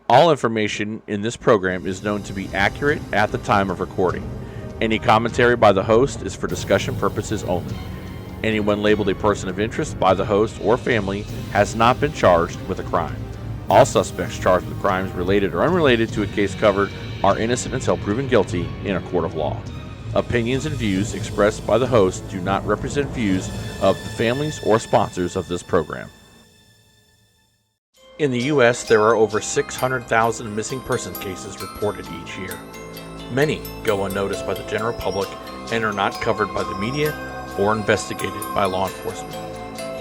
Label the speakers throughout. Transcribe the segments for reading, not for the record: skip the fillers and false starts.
Speaker 1: All information in this program is known to be accurate at the time of recording. Any commentary by the host is for discussion purposes only. Anyone labeled a person of interest by the host or family has not been charged with a crime. All suspects charged with crimes related or unrelated to a case covered are innocent until proven guilty in a court of law. Opinions and views expressed by the host do not represent views of the families or sponsors of this program. In the U.S., there are over 600,000 missing persons cases reported each year. Many go unnoticed by the general public and are not covered by the media or investigated by law enforcement.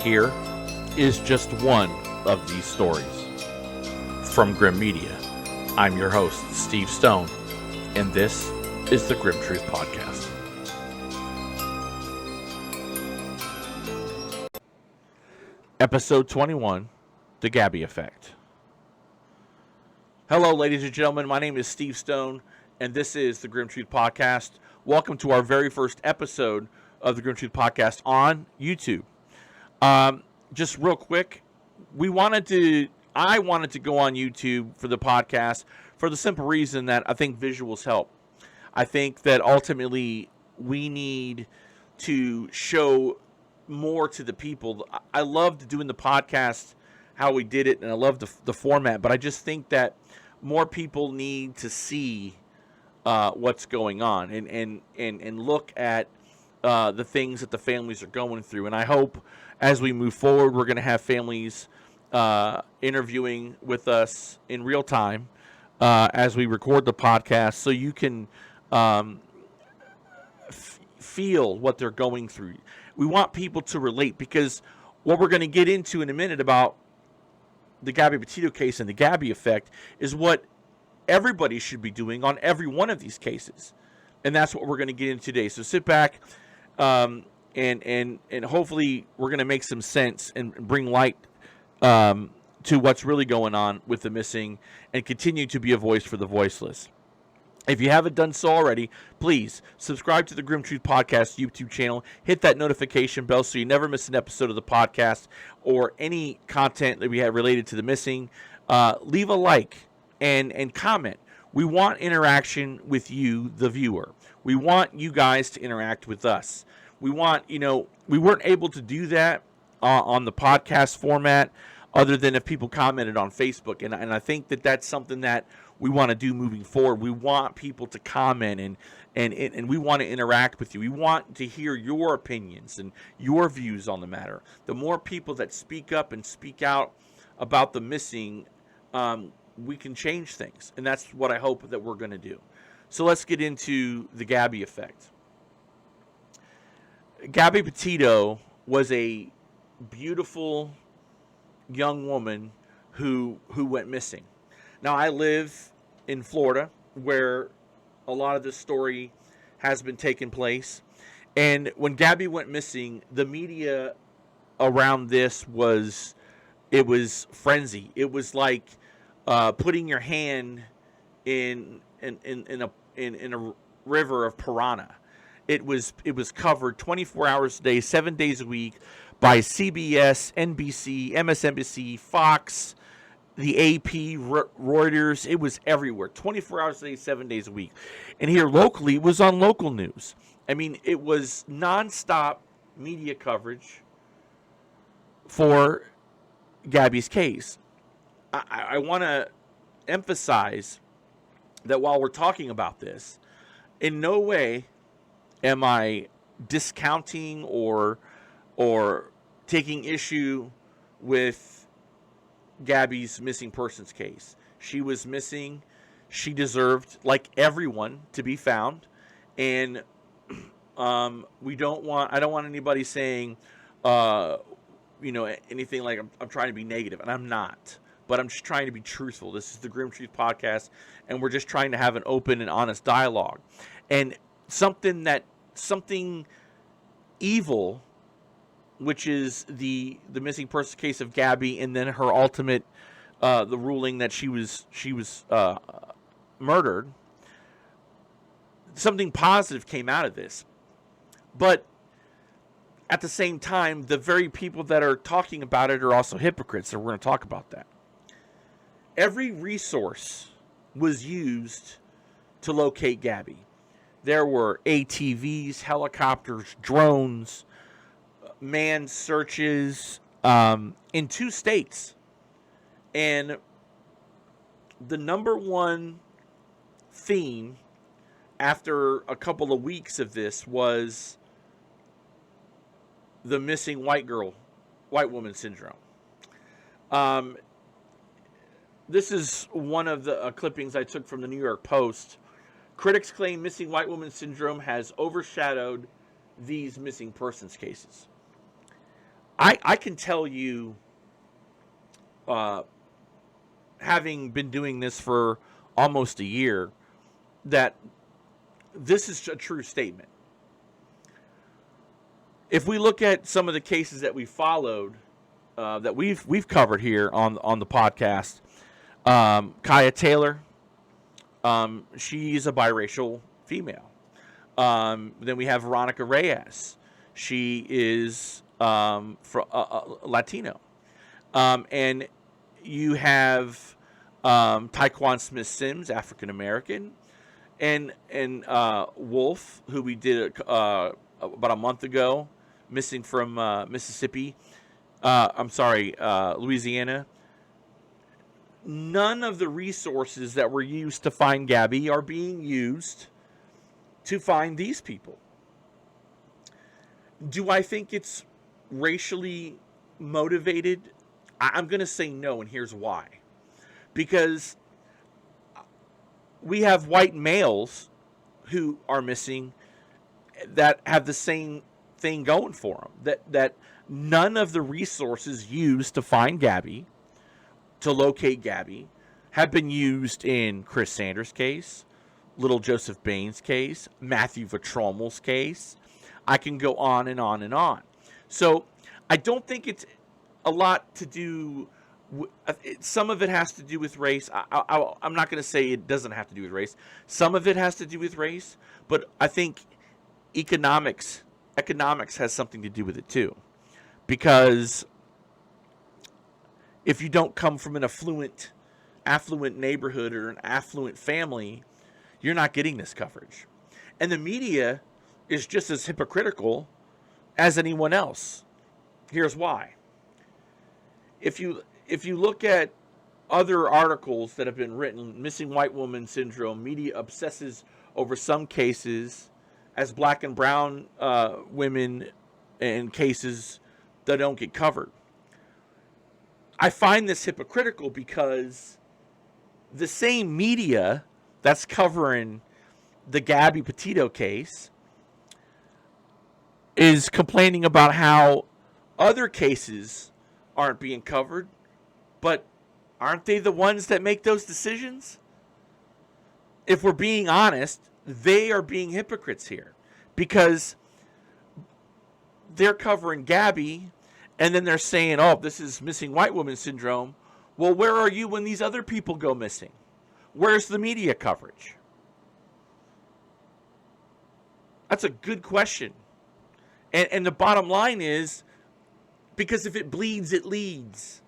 Speaker 1: Here is just one of these stories. From Grimm Media, I'm your host, Steve Stone, and this is the Grimm Truth Podcast. Episode 21, The Gabby Effect. Hello, ladies and gentlemen. My name is Steve Stone, and this is the Grimm Truth Podcast. Welcome to our very first episode of the Grimm Truth Podcast on YouTube. Just real quick, I wanted to go on YouTube for the podcast for the simple reason that I think visuals help. I think that ultimately we need to show more to the people. I loved doing the podcast, how we did it, and I love the format, but I just think that more people need to see what's going on and look at the things that the families are going through. And I hope as we move forward, we're going to have families interviewing with us in real time as we record the podcast, so you can feel what they're going through. We want people to relate, because what we're going to get into in a minute about the Gabby Petito case and the Gabby Effect is what everybody should be doing on every one of these cases. And that's what we're going to get into today. So sit back and hopefully we're going to make some sense and bring light to what's really going on with the missing and continue to be a voice for the voiceless. If you haven't done so already, please subscribe to the Grimm Truth Podcast YouTube channel. Hit that notification bell so you never miss an episode of the podcast or any content that we have related to the missing. Leave a like and comment. We want interaction with you, the viewer. We want you guys to interact with us. We want, we weren't able to do that on the podcast format other than if people commented on Facebook. And I think that that's something that we want to do moving forward. We want people to comment and we want to interact with you. We want to hear your opinions and your views on the matter. The more people that speak up and speak out about the missing, we can change things. And that's what I hope that we're going to do. So let's get into the Gabby Effect. Gabby Petito was a beautiful young woman who went missing. Now, I live in Florida, where a lot of this story has been taking place. And when Gabby went missing, the media around this was frenzy. It was like putting your hand in a river of piranha. It was covered 24 hours a day, 7 days a week by CBS, NBC, MSNBC, Fox, the AP, Reuters. It was everywhere, 24 hours a day, 7 days a week. And here locally, it was on local news. I mean, it was nonstop media coverage for Gabby's case. I want to emphasize that while we're talking about this, in no way am I discounting or taking issue with Gabby's missing persons case. She was missing. She deserved, like everyone, to be found. And I don't want anybody saying, anything like I'm trying to be negative, and I'm not. But I'm just trying to be truthful. This is the Grimm Truth Podcast, and we're just trying to have an open and honest dialogue. And something evil, which is the missing person case of Gabby, and then her ultimate, the ruling that she was murdered. Something positive came out of this. But at the same time, the very people that are talking about it are also hypocrites, and we're going to talk about that. every resource was used to locate Gabby. There were ATVs, helicopters, drones, manned searches in 2 states. And the number one theme after a couple of weeks of this was the missing white woman syndrome. This is one of the clippings I took from the New York Post. Critics claim missing white woman syndrome has overshadowed these missing persons cases. I can tell you, having been doing this for almost a year, that this is a true statement. If we look at some of the cases that we followed, that we've covered here on the podcast, Kaya Taylor, she's a biracial female. Then we have Veronica Reyes. She is Latino. And you have Tyquan Smith Sims, African American, and Wolf, who we did about a month ago, missing from Mississippi. Louisiana. None of the resources that were used to find Gabby are being used to find these people. Do I think it's racially motivated? I'm going to say no, and here's why. Because we have white males who are missing that have the same thing going for them. That none of the resources used to find Gabby, to locate Gabby, have been used in Chris Sanders' case, Little Joseph Baines' case, Matthew Vetromel's case. I can go on and on and on. So I don't think it's a lot to do. Some of it has to do with race. I'm not going to say it doesn't have to do with race. Some of it has to do with race, but I think economics has something to do with it too. Because if you don't come from an affluent neighborhood or an affluent family, you're not getting this coverage. And the media is just as hypocritical as anyone else. Here's why. If you look at other articles that have been written, missing white woman syndrome, media obsesses over some cases as black and brown women in cases that don't get covered. I find this hypocritical because the same media that's covering the Gabby Petito case is complaining about how other cases aren't being covered, but aren't they the ones that make those decisions? If we're being honest, they are being hypocrites here because they're covering Gabby and then they're saying, oh, this is missing white woman syndrome. Well, where are you when these other people go missing? Where's the media coverage? That's a good question. And the bottom line is, because if it bleeds, it leads.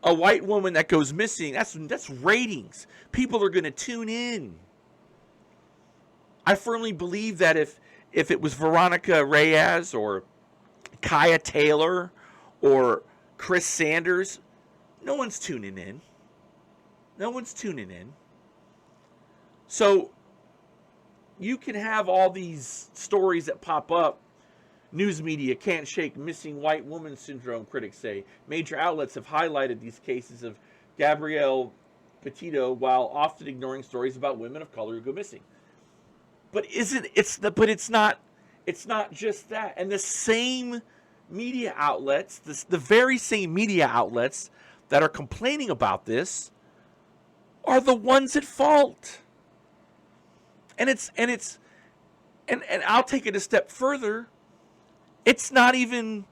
Speaker 1: A white woman that goes missing, that's ratings. People are going to tune in. I firmly believe that if it was Veronica Reyes or Kaya Taylor or Chris Sanders, no one's tuning in. No one's tuning in. So you can have all these stories that pop up. News media can't shake missing white woman syndrome, critics say. Major outlets have highlighted these cases of Gabby Petito while often ignoring stories about women of color who go missing. But it's not just that. And the same media outlets, the very same media outlets that are complaining about this are the ones at fault. And I'll take it a step further. It's not even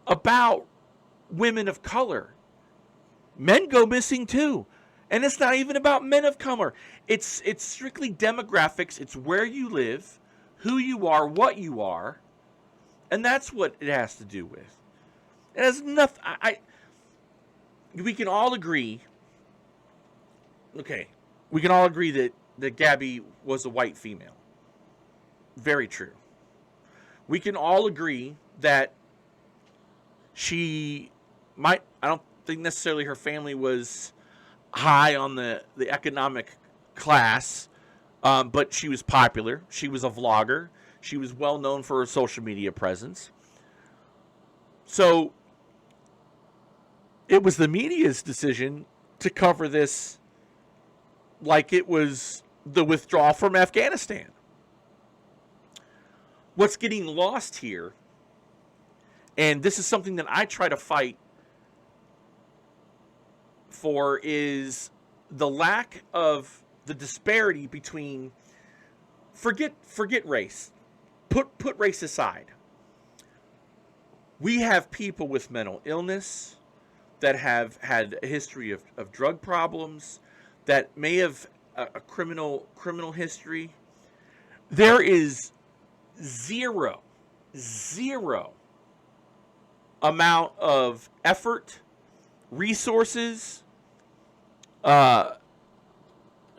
Speaker 1: about women of color. Men go missing too. And it's not even about men of color. It's strictly demographics. It's where you live, who you are, what you are. And that's what it has to do with. It has nothing. We can all agree Okay, we can all agree that Gabby was a white female. Very true. We can all agree that she might, I don't think necessarily her family was high on the economic class, but she was popular. She was a vlogger. She was well known for her social media presence. So it was the media's decision to cover this like it was the withdrawal from Afghanistan. What's getting lost here, and this is something that I try to fight for, is the lack of the disparity between, forget race. Put race aside. We have people with mental illness that have had a history of drug problems, that may have a criminal history. There is zero amount of effort, resources,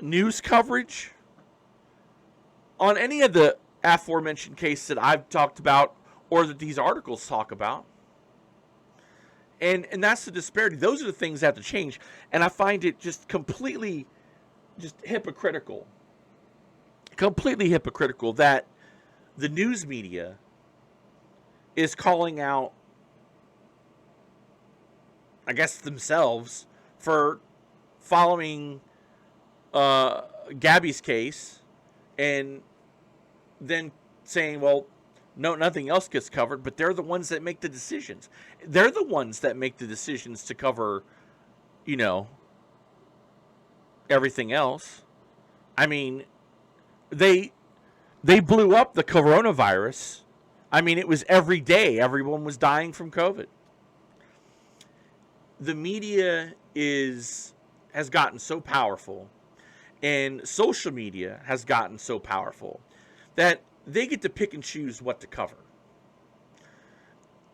Speaker 1: news coverage on any of the aforementioned cases that I've talked about or that these articles talk about. And that's the disparity. Those are the things that have to change. And I find it just completely hypocritical. Completely hypocritical that the news media is calling out, I guess, themselves for following Gabby's case and then saying, well, no, nothing else gets covered, but they're the ones that make the decisions. They're the ones that make the decisions to cover, everything else. I mean, they blew up the coronavirus. I mean, it was every day everyone was dying from COVID. The media has gotten so powerful, and social media has gotten so powerful that they get to pick and choose what to cover.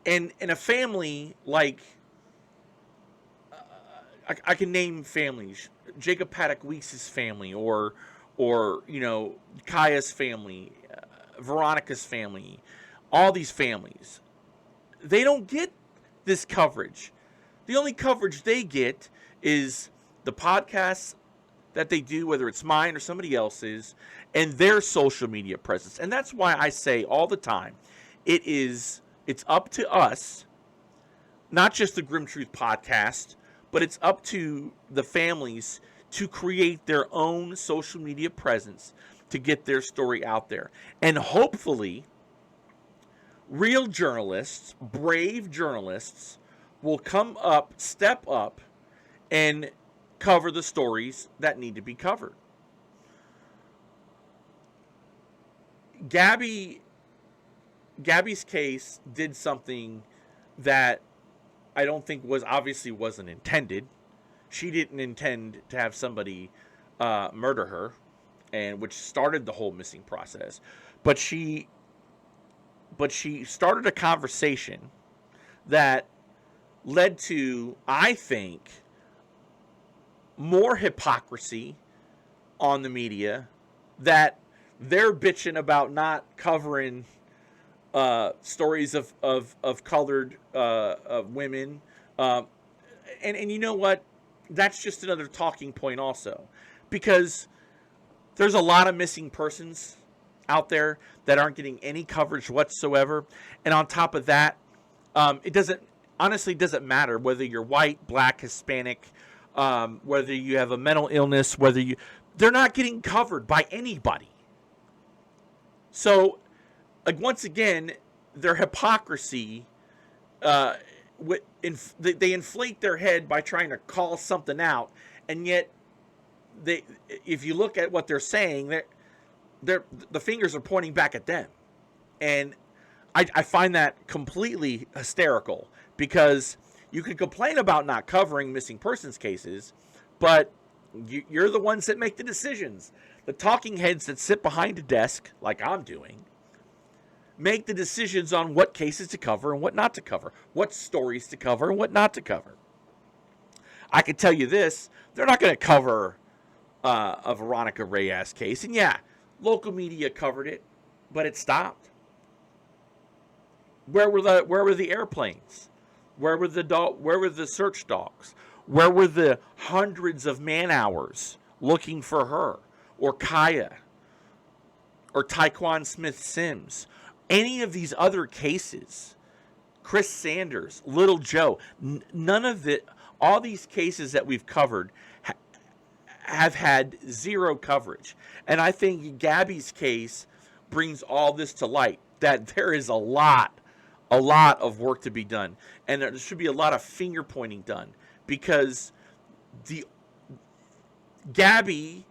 Speaker 1: And in a family like, I can name families, Jacob Paddock Weeks' family, or Kaya's family, Veronica's family, all these families, they don't get this coverage. The only coverage they get is the podcasts that they do, whether it's mine or somebody else's, and their social media presence. And that's why I say all the time, it's up to us, not just the Grimm Truth podcast, but it's up to the families to create their own social media presence to get their story out there. And hopefully, real journalists, brave journalists, will step up, and cover the stories that need to be covered. Gabby's case did something that I don't think wasn't intended. She didn't intend to have somebody murder her, and which started the whole missing process. But she started a conversation that led to, I think, more hypocrisy on the media, that they're bitching about not covering stories of colored women. And you know what? That's just another talking point also. Because there's a lot of missing persons out there that aren't getting any coverage whatsoever. And on top of that, it doesn't matter whether you're white, black, Hispanic, whether you have a mental illness, they're not getting covered by anybody. So, once again, their hypocrisy, they inflate their head by trying to call something out, and yet, if you look at what they're saying, the fingers are pointing back at them. And I find that completely hysterical, because you can complain about not covering missing persons cases, but you're the ones that make the decisions. The talking heads that sit behind a desk, like I'm doing, make the decisions on what cases to cover and what not to cover, what stories to cover and what not to cover. I can tell you this, they're not going to cover a Veronica Reyes case. And yeah, local media covered it, but it stopped. Where were the airplanes? Where were the search dogs? Where were the hundreds of man hours looking for her or Kaya or Tyquan Smith Sims? Any of these other cases, Chris Sanders, Little Joe, none of it, all these cases that we've covered have had zero coverage. And I think Gabby's case brings all this to light, that there is a lot of work to be done. And there should be a lot of finger pointing done, because the Gabby,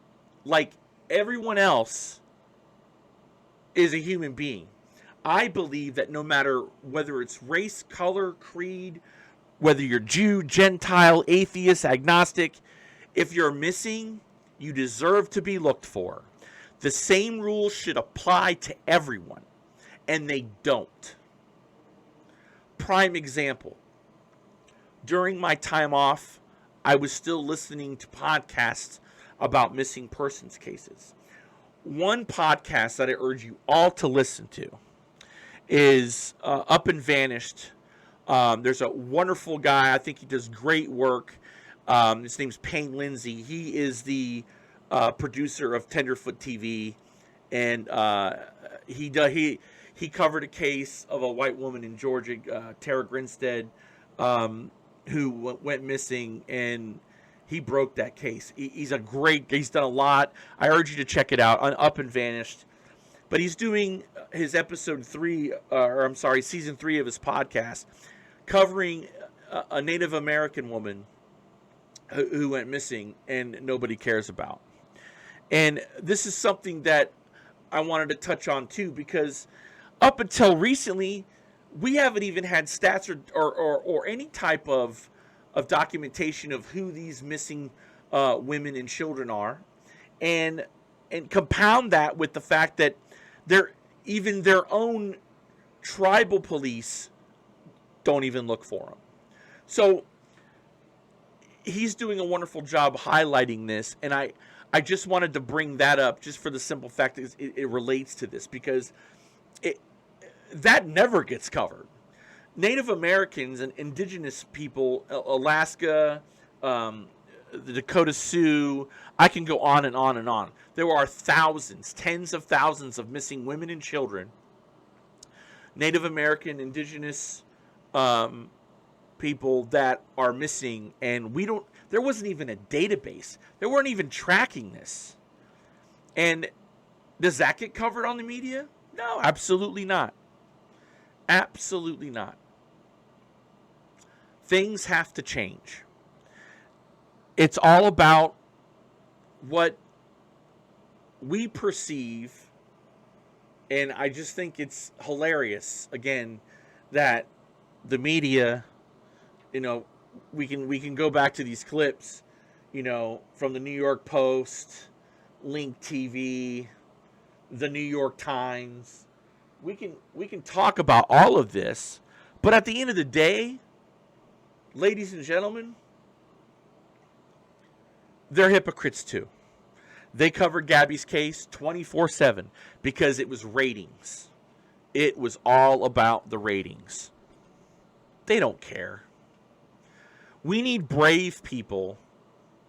Speaker 1: like everyone else, is a human being. I believe that no matter whether it's race, color, creed, whether you're Jew, Gentile, atheist, agnostic, if you're missing, you deserve to be looked for. The same rules should apply to everyone, and they don't. Prime example. During my time off, I was still listening to podcasts about missing persons cases. One podcast that I urge you all to listen to is Up and Vanished. There's a wonderful guy. I think he does great work. His name's Payne Lindsay. He is the producer of Tenderfoot TV, and he covered a case of a white woman in Georgia, Tara Grinstead, who went missing, and he broke that case. He's done a lot. I urge you to check it out on Up and Vanished. But he's doing his season 3 of his podcast, covering a Native American woman who went missing and nobody cares about. And this is something that I wanted to touch on too, because up until recently, we haven't even had stats or any type of documentation of who these missing women and children are, and compound that with the fact that even their own tribal police don't even look for them. So he's doing a wonderful job highlighting this, and I just wanted to bring that up just for the simple fact that it relates to this, because that never gets covered. Native Americans and indigenous people, Alaska, the Dakota Sioux, I can go on and on and on. There are thousands, tens of thousands of missing women and children, Native American, indigenous people that are missing, and there wasn't even a database. They weren't even tracking this. And does that get covered on the media? No, absolutely not. Absolutely not. Things have to change. It's all about what we perceive, and I just think it's hilarious, again, that the media, we can go back to these clips, from the New York Post, Link TV, the New York Times. We can talk about all of this, but at the end of the day, ladies and gentlemen, they're hypocrites too. They covered Gabby's case 24/7 because it was ratings. It was all about the ratings. They don't care. We need brave people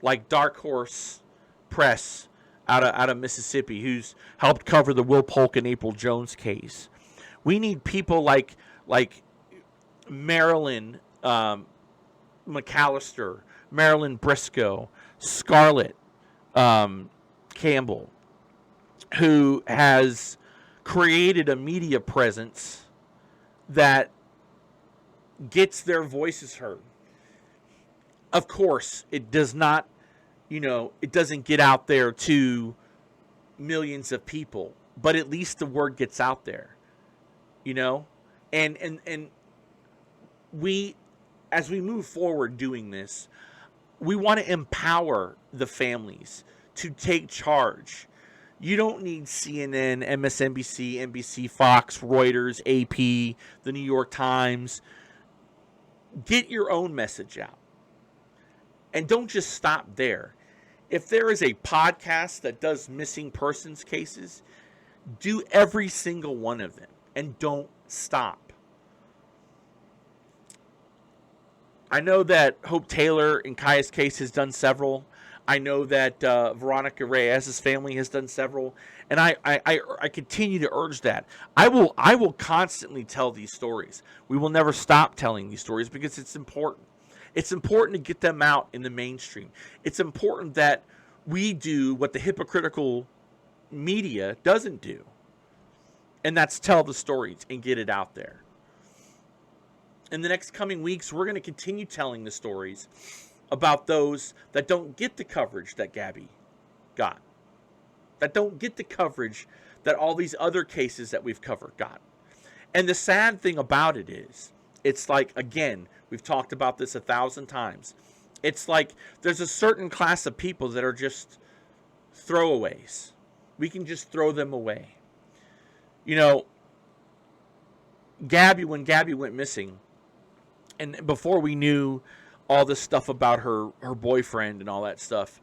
Speaker 1: like Dark Horse Press out of Mississippi, who's helped cover the Will Polk and April Jones case. We need people like Marilyn McAllister, Marilyn Briscoe, Scarlett Campbell, who has created a media presence that gets their voices heard. Of course, it does not, it doesn't get out there to millions of people, but at least the word gets out there, and we, as we move forward doing this, we want to empower the families to take charge. You don't need CNN, MSNBC, NBC, Fox, Reuters, AP, the New York Times. Get your own message out. And don't just stop there. If there is a podcast that does missing persons cases, do every single one of them and don't stop. I know that Hope Taylor in Kaya's case has done several. I know that Veronica Reyes' family has done several, and I continue to urge that. I will constantly tell these stories. We will never stop telling these stories because it's important. It's important to get them out in the mainstream. It's important that we do what the hypocritical media doesn't do, and that's tell the stories and get it out there. In the next coming weeks, we're going to continue telling the stories about those that don't get the coverage that Gabby got, that don't get the coverage that all these other cases that we've covered got. And the sad thing about it is, it's like, again, we've talked about this 1,000 times. It's like there's a certain class of people that are just throwaways. We can just throw them away. You know, when Gabby went missing, and before we knew all this stuff about her boyfriend and all that stuff,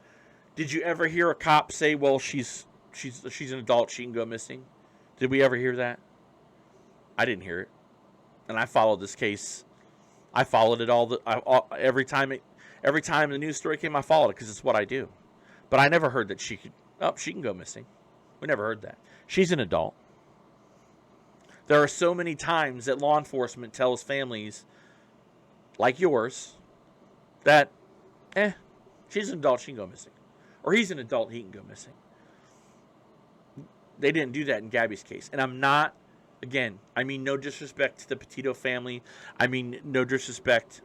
Speaker 1: did you ever hear a cop say, well, she's an adult, she can go missing? Did we ever hear that? I didn't hear it. And I followed this case. I followed it every time the news story came, I followed it because it's what I do. But I never heard that she can go missing. We never heard that. She's an adult. There are so many times that law enforcement tells families like yours that, she's an adult, she can go missing. Or he's an adult, he can go missing. They didn't do that in Gabby's case. And I'm not, again, I mean no disrespect to the Petito family. I mean no disrespect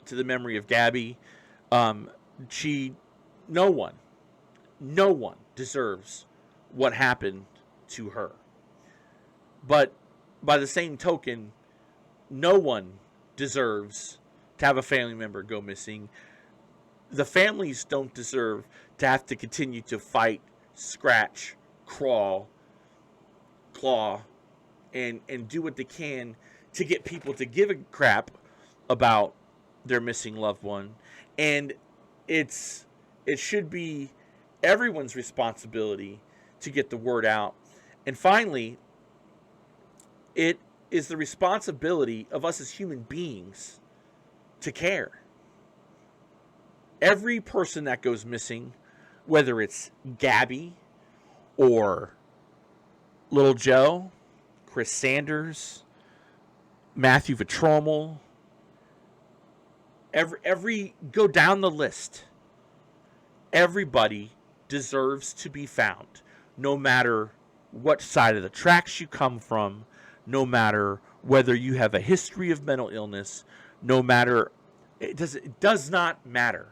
Speaker 1: to the memory of Gabby. No one deserves what happened to her. But by the same token, no one deserves to have a family member go missing. The families don't deserve to have to continue to fight, scratch, crawl, claw, and do what they can to get people to give a crap about their missing loved one. And it should be everyone's responsibility to get the word out. And finally, it is the responsibility of us as human beings to care. Every person that goes missing, whether it's Gabby or Little Joe, Chris Sanders, Matthew Vitromel, every go down the list. Everybody deserves to be found, no matter what side of the tracks you come from, no matter whether you have a history of mental illness, no matter, it does not matter.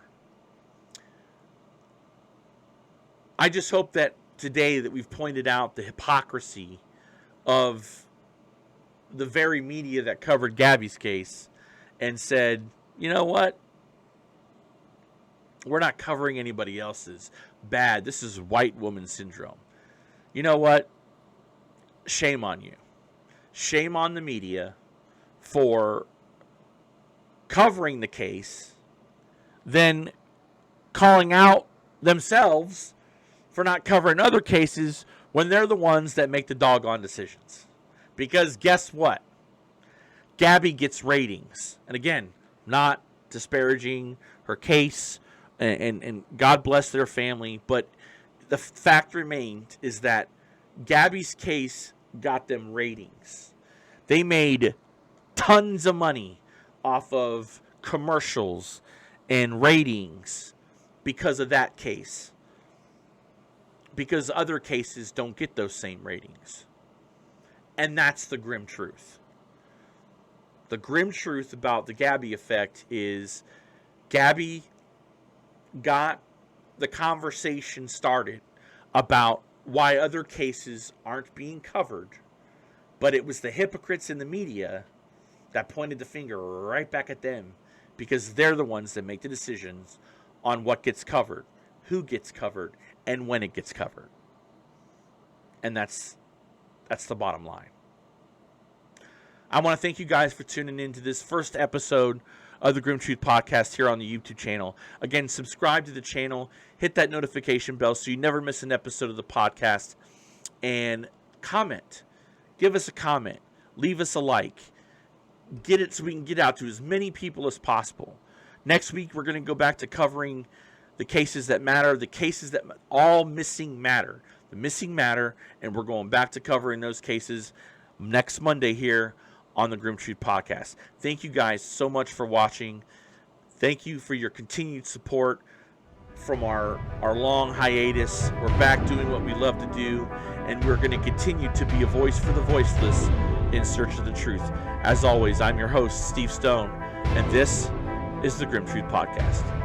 Speaker 1: I just hope that today that we've pointed out the hypocrisy of the very media that covered Gabby's case and said, you know what? We're not covering anybody else's. Bad. This is white woman syndrome. You know what? Shame on you. Shame on the media for covering the case, then calling out themselves for not covering other cases when they're the ones that make the doggone decisions. Because guess what? Gabby gets ratings. And again, not disparaging her case, and God bless their family, but the fact remained is that Gabby's case got them ratings. They made tons of money off of commercials and ratings because of that case. Because other cases don't get those same ratings. And that's the grim truth. The grim truth about the Gabby Effect is Gabby got the conversation started about why other cases aren't being covered, but it was the hypocrites in the media that pointed the finger right back at them, because they're the ones that make the decisions on what gets covered, who gets covered, and when it gets covered. And that's the bottom line. I want to thank you guys for tuning in to this first episode of the Grimm Truth podcast here on the YouTube channel. Again, subscribe to the channel, hit that notification bell so you never miss an episode of the podcast, and comment. Give us a comment. Leave us a like. Get it so we can get out to as many people as possible. Next week, we're going to go back to covering the cases that matter, the cases that all missing matter. The missing matter, and we're going back to covering those cases next Monday here on the Grimm Truth podcast. Thank you guys so much for watching. Thank you for your continued support from our long hiatus. We're back doing what we love to do, and we're going to continue to be a voice for the voiceless in search of the truth. As always, I'm your host, Steve Stone, and this is the Grimm Truth podcast.